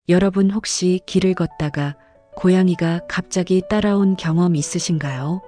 여러분 혹시 길을 걷다가 고양이가 갑자기 따라온 경험 있으신가요?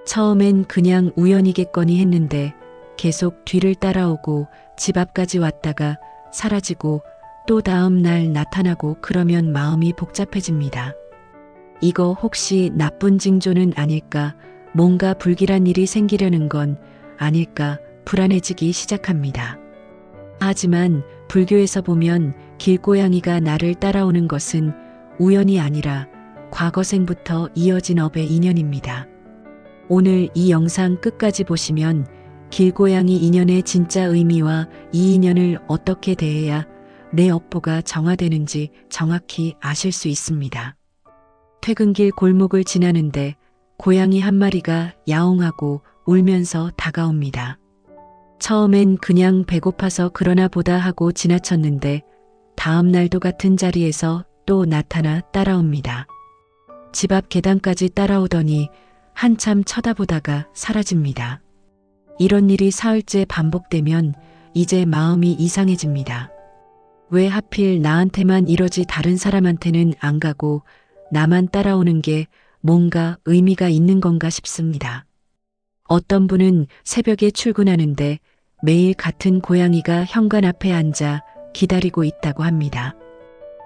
처음엔 그냥 우연이겠거니 했는데 계속 뒤를 따라오고 집 앞까지 왔다가 사라지고 또 다음 날 나타나고 그러면 마음이 복잡해집니다. 이거 혹시 나쁜 징조는 아닐까? 뭔가 불길한 일이 생기려는 건 아닐까? 불안해지기 시작합니다. 하지만 불교에서 보면 길고양이가 나를 따라오는 것은 우연이 아니라 과거생부터 이어진 업의 인연입니다. 오늘 이 영상 끝까지 보시면 길고양이 인연의 진짜 의미와 이 인연을 어떻게 대해야 내 업보가 정화되는지 정확히 아실 수 있습니다. 퇴근길 골목을 지나는데 고양이 한 마리가 야옹하고 울면서 다가옵니다. 처음엔 그냥 배고파서 그러나 보다 하고 지나쳤는데 다음 날도 같은 자리에서 또 나타나 따라옵니다. 집 앞 계단까지 따라오더니 한참 쳐다보다가 사라집니다. 이런 일이 사흘째 반복되면 이제 마음이 이상해집니다. 왜 하필 나한테만 이러지 다른 사람한테는 안 가고 나만 따라오는 게 뭔가 의미가 있는 건가 싶습니다. 어떤 분은 새벽에 출근하는데 매일 같은 고양이가 현관 앞에 앉아 기다리고 있다고 합니다.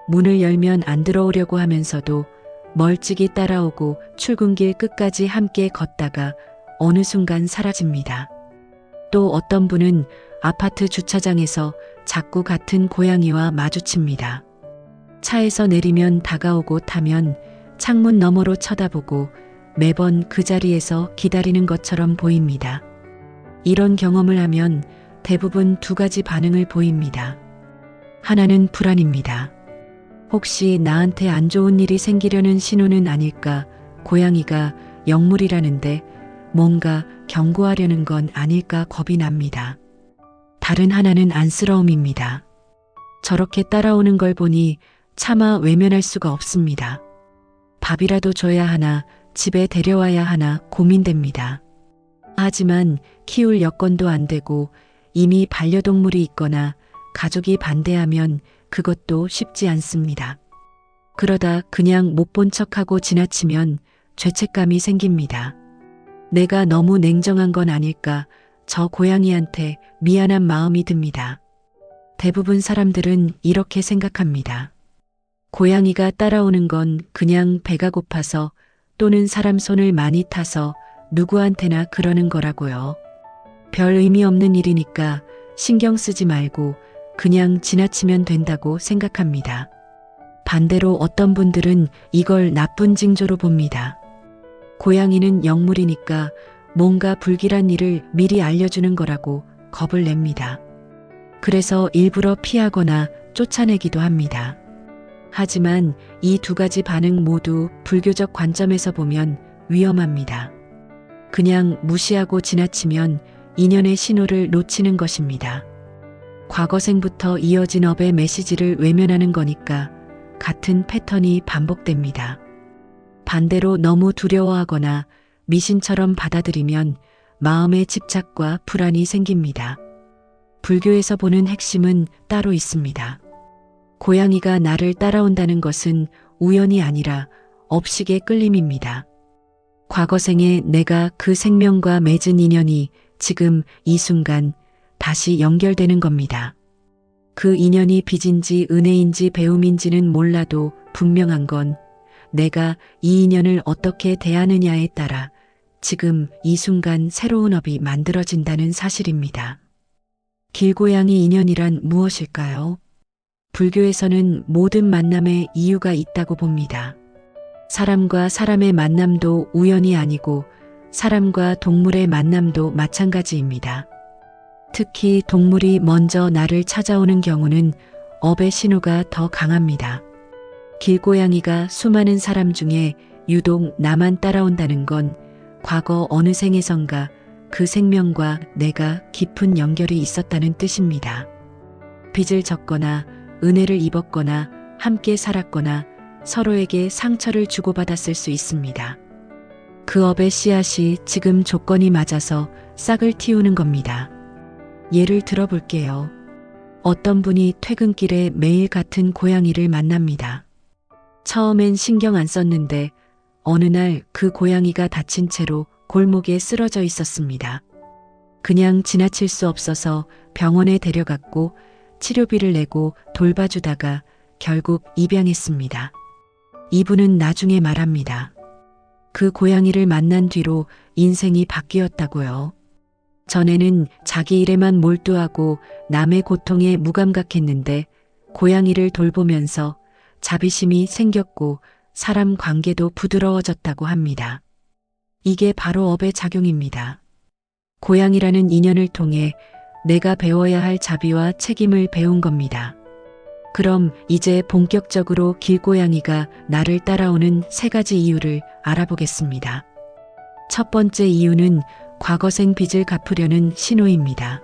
문을 열면 안 들어오려고 하면서도 멀찍이 따라오고 출근길 끝까지 함께 걷다가 어느 순간 사라집니다. 또 어떤 분은 아파트 주차장에서 자꾸 같은 고양이와 마주칩니다. 차에서 내리면 다가오고 타면 창문 너머로 쳐다보고 매번 그 자리에서 기다리는 것처럼 보입니다. 이런 경험을 하면 대부분 두 가지 반응을 보입니다. 하나는 불안입니다. 혹시 나한테 안 좋은 일이 생기려는 신호는 아닐까? 고양이가 영물이라는데 뭔가 경고하려는 건 아닐까 겁이 납니다. 다른 하나는 안쓰러움입니다. 저렇게 따라오는 걸 보니 차마 외면할 수가 없습니다. 밥이라도 줘야 하나, 집에 데려와야 하나 고민됩니다. 하지만 키울 여건도 안 되고 이미 반려동물이 있거나 가족이 반대하면 그것도 쉽지 않습니다. 그러다 그냥 못 본 척하고 지나치면 죄책감이 생깁니다. 내가 너무 냉정한 건 아닐까? 저 고양이한테 미안한 마음이 듭니다. 대부분 사람들은 이렇게 생각합니다. 고양이가 따라오는 건 그냥 배가 고파서 또는 사람 손을 많이 타서 누구한테나 그러는 거라고요. 별 의미 없는 일이니까 신경 쓰지 말고 그냥 지나치면 된다고 생각합니다. 반대로 어떤 분들은 이걸 나쁜 징조로 봅니다. 고양이는 영물이니까 뭔가 불길한 일을 미리 알려주는 거라고 겁을 냅니다. 그래서 일부러 피하거나 쫓아내기도 합니다. 하지만 이 두 가지 반응 모두 불교적 관점에서 보면 위험합니다. 그냥 무시하고 지나치면 인연의 신호를 놓치는 것입니다. 과거생부터 이어진 업의 메시지를 외면하는 거니까 같은 패턴이 반복됩니다. 반대로 너무 두려워하거나 미신처럼 받아들이면 마음의 집착과 불안이 생깁니다. 불교에서 보는 핵심은 따로 있습니다. 고양이가 나를 따라온다는 것은 우연이 아니라 업식의 끌림입니다. 과거생에 내가 그 생명과 맺은 인연이 지금 이 순간 다시 연결되는 겁니다. 그 인연이 빚인지 은혜인지 배움인지는 몰라도 분명한 건 내가 이 인연을 어떻게 대하느냐에 따라 지금 이 순간 새로운 업이 만들어진다는 사실입니다. 길고양이 인연이란 무엇일까요? 불교에서는 모든 만남에 이유가 있다고 봅니다. 사람과 사람의 만남도 우연이 아니고 사람과 동물의 만남도 마찬가지입니다. 특히 동물이 먼저 나를 찾아오는 경우는 업의 신호가 더 강합니다. 길고양이가 수많은 사람 중에 유독 나만 따라온다는 건 과거 어느 생에선가 그 생명과 내가 깊은 연결이 있었다는 뜻입니다. 빚을 졌거나 은혜를 입었거나 함께 살았거나 서로에게 상처를 주고받았을 수 있습니다. 그 업의 씨앗이 지금 조건이 맞아서 싹을 틔우는 겁니다. 예를 들어볼게요. 어떤 분이 퇴근길에 매일 같은 고양이를 만납니다. 처음엔 신경 안 썼는데 어느 날 그 고양이가 다친 채로 골목에 쓰러져 있었습니다. 그냥 지나칠 수 없어서 병원에 데려갔고 치료비를 내고 돌봐주다가 결국 입양했습니다. 이분은 나중에 말합니다. 그 고양이를 만난 뒤로 인생이 바뀌었다고요. 전에는 자기 일에만 몰두하고 남의 고통에 무감각했는데 고양이를 돌보면서 자비심이 생겼고 사람 관계도 부드러워졌다고 합니다. 이게 바로 업의 작용입니다. 고양이라는 인연을 통해 내가 배워야 할 자비와 책임을 배운 겁니다. 그럼 이제 본격적으로 길고양이가 나를 따라오는 3가지 이유를 알아보겠습니다. 첫 번째 이유는 과거생 빚을 갚으려는 신호입니다.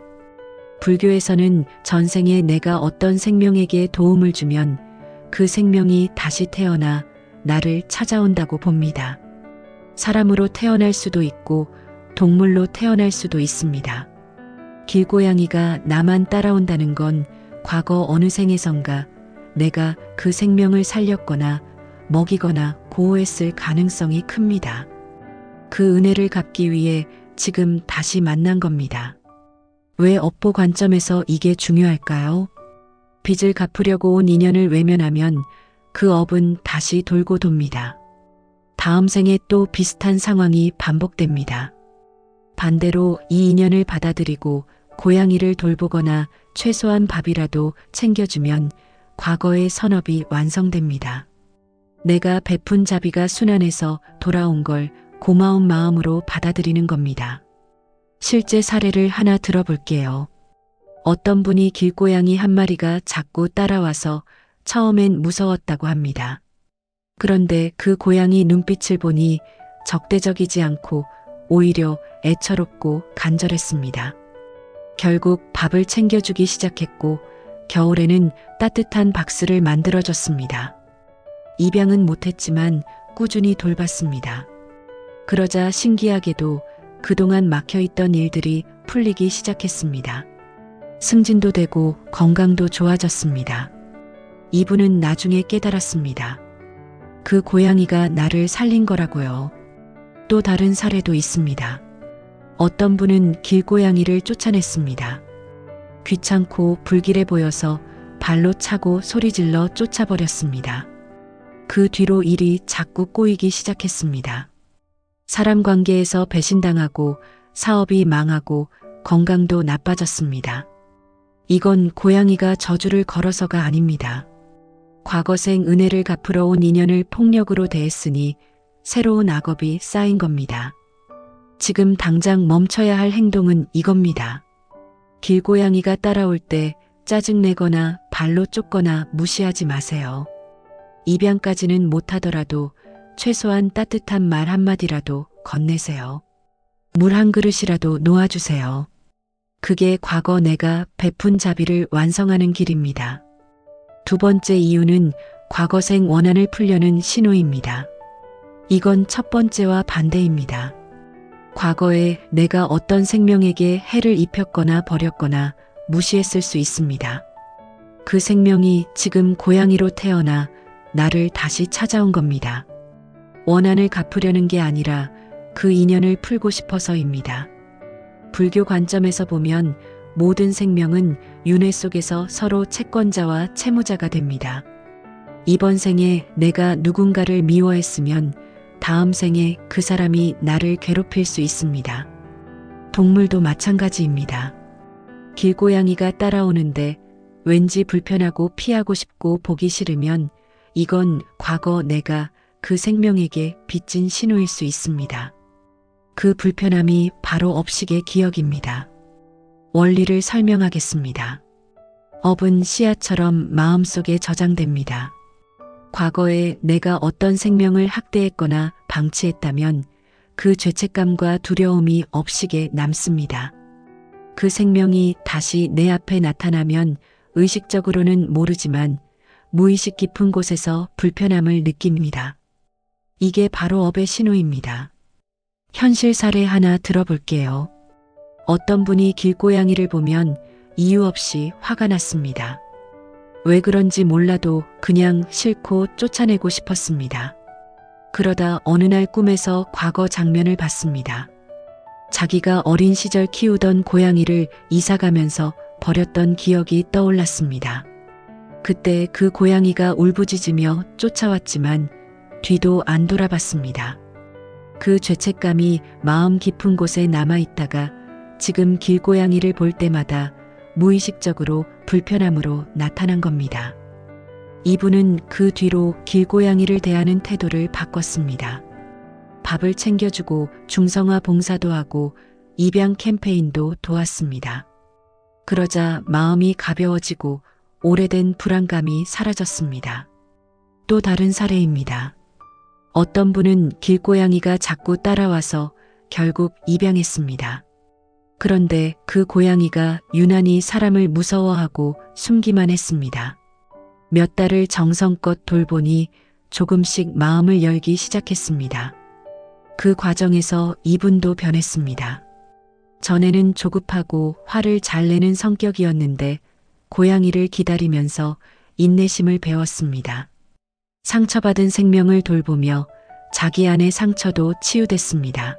불교에서는 전생에 내가 어떤 생명에게 도움을 주면 그 생명이 다시 태어나 나를 찾아온다고 봅니다. 사람으로 태어날 수도 있고 동물로 태어날 수도 있습니다. 길고양이가 나만 따라온다는 건 과거 어느 생에선가 내가 그 생명을 살렸거나 먹이거나 보호했을 가능성이 큽니다. 그 은혜를 갚기 위해 지금 다시 만난 겁니다. 왜 업보 관점에서 이게 중요할까요? 빚을 갚으려고 온 인연을 외면하면 그 업은 다시 돌고 돕니다. 다음 생에 또 비슷한 상황이 반복됩니다. 반대로 이 인연을 받아들이고 고양이를 돌보거나 최소한 밥이라도 챙겨주면 과거의 선업이 완성됩니다. 내가 베푼 자비가 순환해서 돌아온 걸 고마운 마음으로 받아들이는 겁니다. 실제 사례를 하나 들어볼게요. 어떤 분이 길고양이 한 마리가 자꾸 따라와서 처음엔 무서웠다고 합니다. 그런데 그 고양이 눈빛을 보니 적대적이지 않고 오히려 애처롭고 간절했습니다. 결국 밥을 챙겨주기 시작했고 겨울에는 따뜻한 박스를 만들어줬습니다. 입양은 못했지만 꾸준히 돌봤습니다. 그러자 신기하게도 그동안 막혀있던 일들이 풀리기 시작했습니다. 승진도 되고 건강도 좋아졌습니다. 이분은 나중에 깨달았습니다. 그 고양이가 나를 살린 거라고요. 또 다른 사례도 있습니다. 어떤 분은 길고양이를 쫓아냈습니다. 귀찮고 불길해 보여서 발로 차고 소리질러 쫓아버렸습니다. 그 뒤로 일이 자꾸 꼬이기 시작했습니다. 사람 관계에서 배신당하고 사업이 망하고 건강도 나빠졌습니다. 이건 고양이가 저주를 걸어서가 아닙니다. 과거생 은혜를 갚으러 온 인연을 폭력으로 대했으니 새로운 악업이 쌓인 겁니다. 지금 당장 멈춰야 할 행동은 이겁니다. 길고양이가 따라올 때 짜증내거나 발로 쫓거나 무시하지 마세요. 입양까지는 못하더라도 최소한 따뜻한 말 한마디라도 건네세요. 물 한 그릇이라도 놓아주세요. 그게 과거 내가 베푼 자비를 완성하는 길입니다. 두 번째 이유는 과거생 원한을 풀려는 신호입니다. 이건 첫 번째와 반대입니다. 과거에 내가 어떤 생명에게 해를 입혔거나 버렸거나 무시했을 수 있습니다. 그 생명이 지금 고양이로 태어나 나를 다시 찾아온 겁니다. 원한을 갚으려는 게 아니라 그 인연을 풀고 싶어서입니다. 불교 관점에서 보면 모든 생명은 윤회 속에서 서로 채권자와 채무자가 됩니다. 이번 생에 내가 누군가를 미워했으면 다음 생에 그 사람이 나를 괴롭힐 수 있습니다. 동물도 마찬가지입니다. 길고양이가 따라오는데 왠지 불편하고 피하고 싶고 보기 싫으면 이건 과거 내가 그 생명에게 빚진 신호일 수 있습니다. 그 불편함이 바로 업식의 기억입니다. 원리를 설명하겠습니다. 업은 씨앗처럼 마음속에 저장됩니다. 과거에 내가 어떤 생명을 학대했거나 방치했다면 그 죄책감과 두려움이 업식에 남습니다. 그 생명이 다시 내 앞에 나타나면 의식적으로는 모르지만 무의식 깊은 곳에서 불편함을 느낍니다. 이게 바로 업의 신호입니다. 현실 사례 하나 들어볼게요. 어떤 분이 길고양이를 보면 이유 없이 화가 났습니다. 왜 그런지 몰라도 그냥 싫고 쫓아내고 싶었습니다. 그러다 어느 날 꿈에서 과거 장면을 봤습니다. 자기가 어린 시절 키우던 고양이를 이사가면서 버렸던 기억이 떠올랐습니다. 그때 그 고양이가 울부짖으며 쫓아왔지만 뒤도 안 돌아봤습니다. 그 죄책감이 마음 깊은 곳에 남아있다가 지금 길고양이를 볼 때마다 무의식적으로 불편함으로 나타난 겁니다. 이분은 그 뒤로 길고양이를 대하는 태도를 바꿨습니다. 밥을 챙겨주고 중성화 봉사도 하고 입양 캠페인도 도왔습니다. 그러자 마음이 가벼워지고 오래된 불안감이 사라졌습니다. 또 다른 사례입니다. 어떤 분은 길고양이가 자꾸 따라와서 결국 입양했습니다. 그런데 그 고양이가 유난히 사람을 무서워하고 숨기만 했습니다. 몇 달을 정성껏 돌보니 조금씩 마음을 열기 시작했습니다. 그 과정에서 이분도 변했습니다. 전에는 조급하고 화를 잘 내는 성격이었는데 고양이를 기다리면서 인내심을 배웠습니다. 상처받은 생명을 돌보며 자기 안의 상처도 치유됐습니다.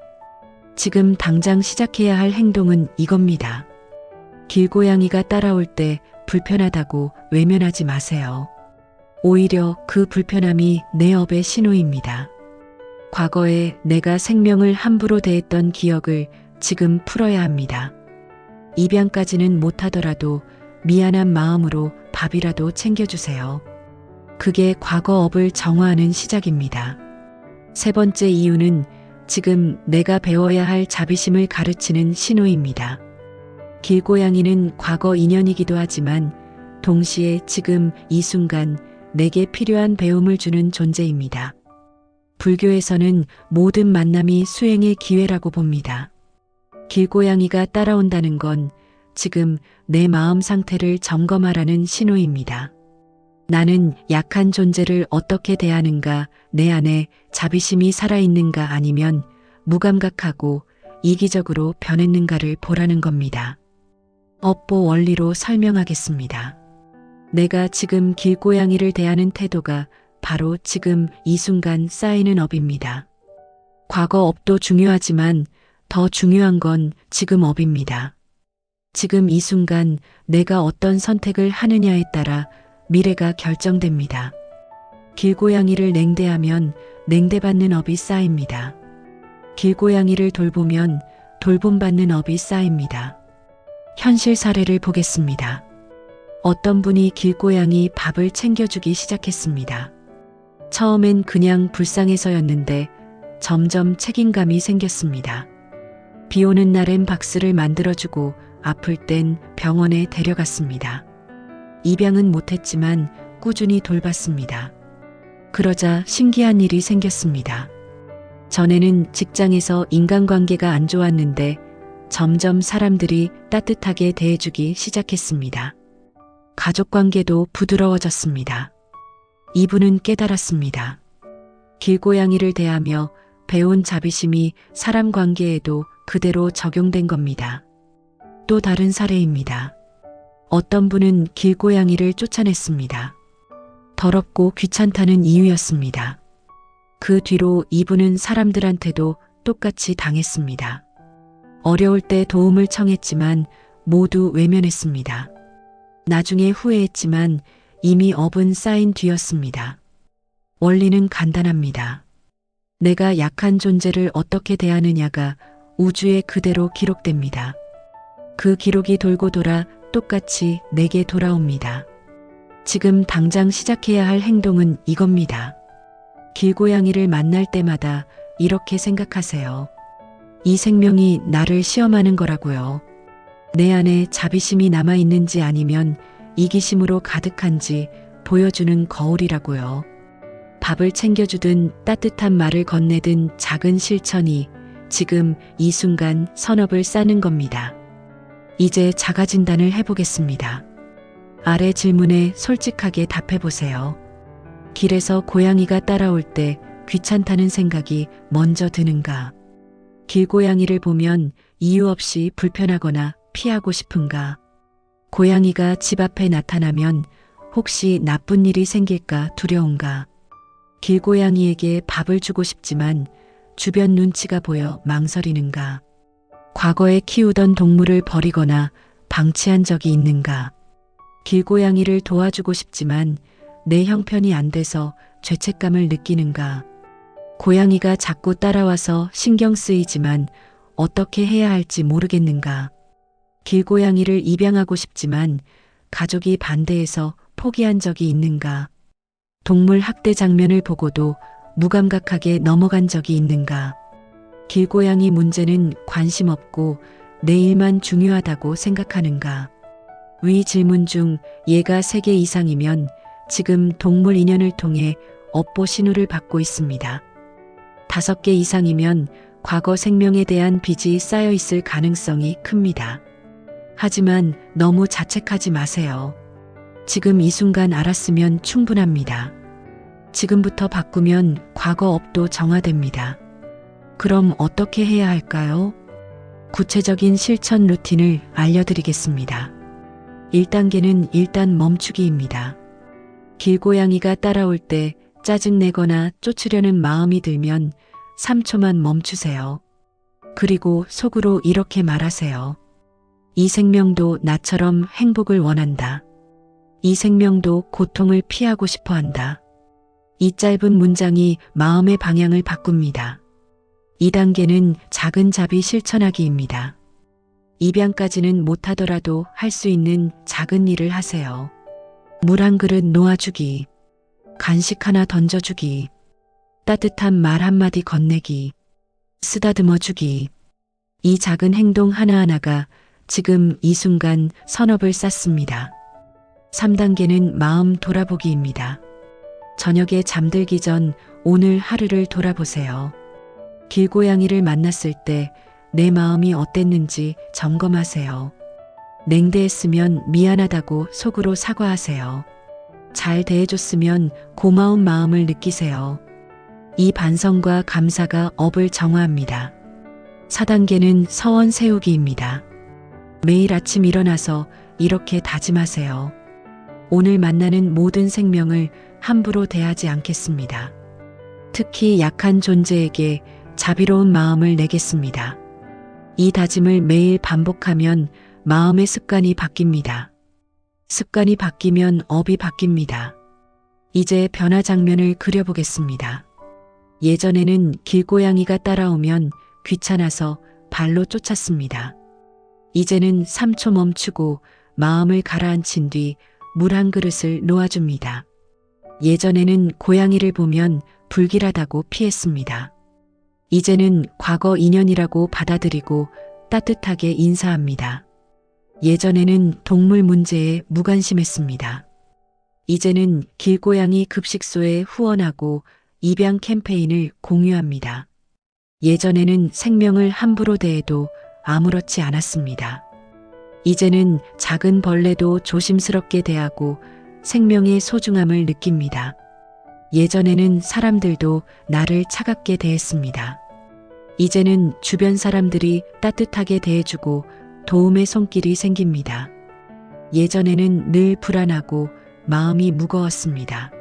지금 당장 시작해야 할 행동은 이겁니다. 길고양이가 따라올 때 불편하다고 외면하지 마세요. 오히려 그 불편함이 내 업의 신호입니다. 과거에 내가 생명을 함부로 대했던 기억을 지금 풀어야 합니다. 입양까지는 못하더라도 미안한 마음으로 밥이라도 챙겨주세요. 그게 과거 업을 정화하는 시작입니다. 세 번째 이유는 지금 내가 배워야 할 자비심을 가르치는 신호입니다. 길고양이는 과거 인연이기도 하지만 동시에 지금 이 순간 내게 필요한 배움을 주는 존재입니다. 불교에서는 모든 만남이 수행의 기회라고 봅니다. 길고양이가 따라온다는 건 지금 내 마음 상태를 점검하라는 신호입니다. 나는 약한 존재를 어떻게 대하는가, 내 안에 자비심이 살아있는가 아니면 무감각하고 이기적으로 변했는가를 보라는 겁니다. 업보 원리로 설명하겠습니다. 내가 지금 길고양이를 대하는 태도가 바로 지금 이 순간 쌓이는 업입니다. 과거 업도 중요하지만 더 중요한 건 지금 업입니다. 지금 이 순간 내가 어떤 선택을 하느냐에 따라 미래가 결정됩니다. 길고양이를 냉대하면 냉대받는 업이 쌓입니다. 길고양이를 돌보면 돌봄받는 업이 쌓입니다. 현실 사례를 보겠습니다. 어떤 분이 길고양이 밥을 챙겨주기 시작했습니다. 처음엔 그냥 불쌍해서였는데 점점 책임감이 생겼습니다. 비 오는 날엔 박스를 만들어주고 아플 땐 병원에 데려갔습니다. 입양은 못했지만 꾸준히 돌봤습니다. 그러자 신기한 일이 생겼습니다. 전에는 직장에서 인간관계가 안 좋았는데 점점 사람들이 따뜻하게 대해주기 시작했습니다. 가족관계도 부드러워졌습니다. 이분은 깨달았습니다. 길고양이를 대하며 배운 자비심이 사람 관계에도 그대로 적용된 겁니다. 또 다른 사례입니다. 어떤 분은 길고양이를 쫓아냈습니다. 더럽고 귀찮다는 이유였습니다. 그 뒤로 이분은 사람들한테도 똑같이 당했습니다. 어려울 때 도움을 청했지만 모두 외면했습니다. 나중에 후회했지만 이미 업은 쌓인 뒤였습니다. 원리는 간단합니다. 내가 약한 존재를 어떻게 대하느냐가 우주에 그대로 기록됩니다. 그 기록이 돌고 돌아 똑같이 내게 돌아옵니다. 지금 당장 시작해야 할 행동은 이겁니다. 길고양이를 만날 때마다 이렇게 생각하세요. 이 생명이 나를 시험하는 거라고요. 내 안에 자비심이 남아있는지 아니면 이기심으로 가득한지 보여주는 거울이라고요. 밥을 챙겨주든 따뜻한 말을 건네든 작은 실천이 지금 이 순간 선업을 쌓는 겁니다. 이제 자가 진단을 해보겠습니다. 아래 질문에 솔직하게 답해보세요. 길에서 고양이가 따라올 때 귀찮다는 생각이 먼저 드는가? 길고양이를 보면 이유 없이 불편하거나 피하고 싶은가? 고양이가 집 앞에 나타나면 혹시 나쁜 일이 생길까 두려운가? 길고양이에게 밥을 주고 싶지만 주변 눈치가 보여 망설이는가? 과거에 키우던 동물을 버리거나 방치한 적이 있는가? 길고양이를 도와주고 싶지만 내 형편이 안 돼서 죄책감을 느끼는가? 고양이가 자꾸 따라와서 신경 쓰이지만 어떻게 해야 할지 모르겠는가? 길고양이를 입양하고 싶지만 가족이 반대해서 포기한 적이 있는가? 동물 학대 장면을 보고도 무감각하게 넘어간 적이 있는가? 길고양이 문제는 관심 없고 내 일만 중요하다고 생각하는가? 위 질문 중 얘가 3개 이상이면 지금 동물 인연을 통해 업보 신호를 받고 있습니다. 5개 이상이면 과거 생명에 대한 빚이 쌓여 있을 가능성이 큽니다. 하지만 너무 자책하지 마세요. 지금 이 순간 알았으면 충분합니다. 지금부터 바꾸면 과거 업도 정화됩니다. 그럼 어떻게 해야 할까요? 구체적인 실천 루틴을 알려드리겠습니다. 1단계는 일단 멈추기입니다. 길고양이가 따라올 때 짜증내거나 쫓으려는 마음이 들면 3초만 멈추세요. 그리고 속으로 이렇게 말하세요. 이 생명도 나처럼 행복을 원한다. 이 생명도 고통을 피하고 싶어 한다. 이 짧은 문장이 마음의 방향을 바꿉니다. 2단계는 작은 자비 실천하기입니다. 입양까지는 못하더라도 할 수 있는 작은 일을 하세요. 물 한 그릇 놓아주기, 간식 하나 던져주기, 따뜻한 말 한마디 건네기, 쓰다듬어주기. 이 작은 행동 하나하나가 지금 이 순간 선업을 쌓습니다. 3단계는 마음 돌아보기입니다. 저녁에 잠들기 전 오늘 하루를 돌아보세요. 길고양이를 만났을 때 내 마음이 어땠는지 점검하세요. 냉대했으면 미안하다고 속으로 사과하세요. 잘 대해줬으면 고마운 마음을 느끼세요. 이 반성과 감사가 업을 정화합니다. 4단계는 서원 세우기입니다. 매일 아침 일어나서 이렇게 다짐하세요. 오늘 만나는 모든 생명을 함부로 대하지 않겠습니다. 특히 약한 존재에게 자비로운 마음을 내겠습니다. 이 다짐을 매일 반복하면 마음의 습관이 바뀝니다. 습관이 바뀌면 업이 바뀝니다. 이제 변화 장면을 그려보겠습니다. 예전에는 길고양이가 따라오면 귀찮아서 발로 쫓았습니다. 이제는 3초 멈추고 마음을 가라앉힌 뒤 물 한 그릇을 놓아줍니다. 예전에는 고양이를 보면 불길하다고 피했습니다. 이제는 과거 인연이라고 받아들이고 따뜻하게 인사합니다. 예전에는 동물 문제에 무관심했습니다. 이제는 길고양이 급식소에 후원하고 입양 캠페인을 공유합니다. 예전에는 생명을 함부로 대해도 아무렇지 않았습니다. 이제는 작은 벌레도 조심스럽게 대하고 생명의 소중함을 느낍니다. 예전에는 사람들도 나를 차갑게 대했습니다. 이제는 주변 사람들이 따뜻하게 대해주고 도움의 손길이 생깁니다. 예전에는 늘 불안하고 마음이 무거웠습니다.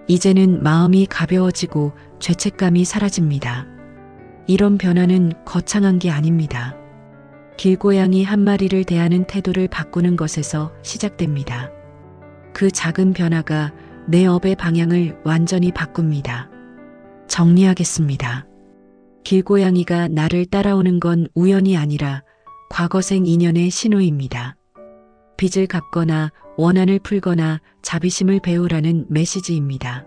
이제는 마음이 가벼워지고 죄책감이 사라집니다. 이런 변화는 거창한 게 아닙니다. 길고양이 한 마리를 대하는 태도를 바꾸는 것에서 시작됩니다. 그 작은 변화가 내 업의 방향을 완전히 바꿉니다. 정리하겠습니다. 길고양이가 나를 따라오는 건 우연이 아니라 과거생 인연의 신호입니다. 빚을 갚거나 원한을 풀거나 자비심을 배우라는 메시지입니다.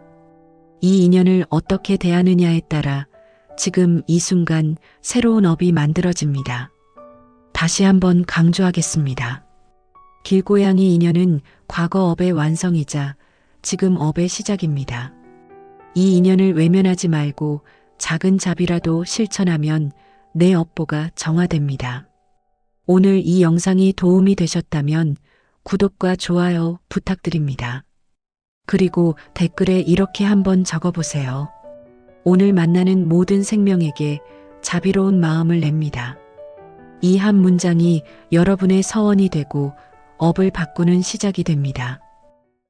이 인연을 어떻게 대하느냐에 따라 지금 이 순간 새로운 업이 만들어집니다. 다시 한번 강조하겠습니다. 길고양이 인연은 과거 업의 완성이자 지금 업의 시작입니다. 이 인연을 외면하지 말고 작은 자비라도 실천하면 내 업보가 정화됩니다. 오늘 이 영상이 도움이 되셨다면 구독과 좋아요 부탁드립니다. 그리고 댓글에 이렇게 한번 적어보세요. 오늘 만나는 모든 생명에게 자비로운 마음을 냅니다. 이 한 문장이 여러분의 서원이 되고 업을 바꾸는 시작이 됩니다.